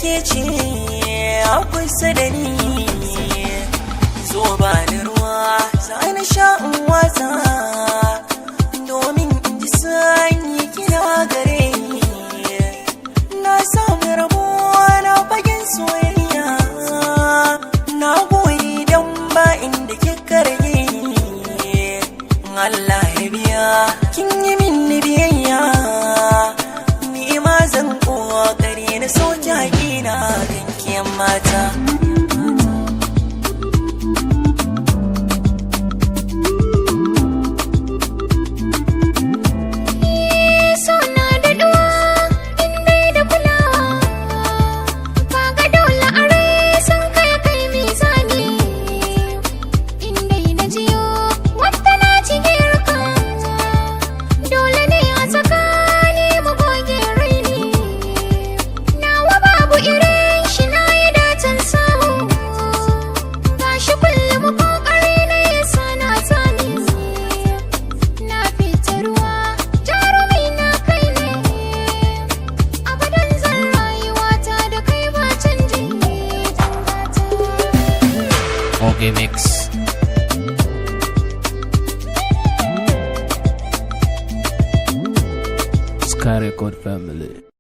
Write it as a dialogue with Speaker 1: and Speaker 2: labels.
Speaker 1: ke ce a kusa da ni, zo ba da ruwa sani sha in wasa, domin in ji sanyi kina gare ni. Na samu rabuwa na fagen soyayya, na gode don ba inda kika rage ni. Allah ya biya kin yi min biyayya, ni ma zan kokari na soke hakina kan kiyan mata.
Speaker 2: Okay, mix. Sky Record family.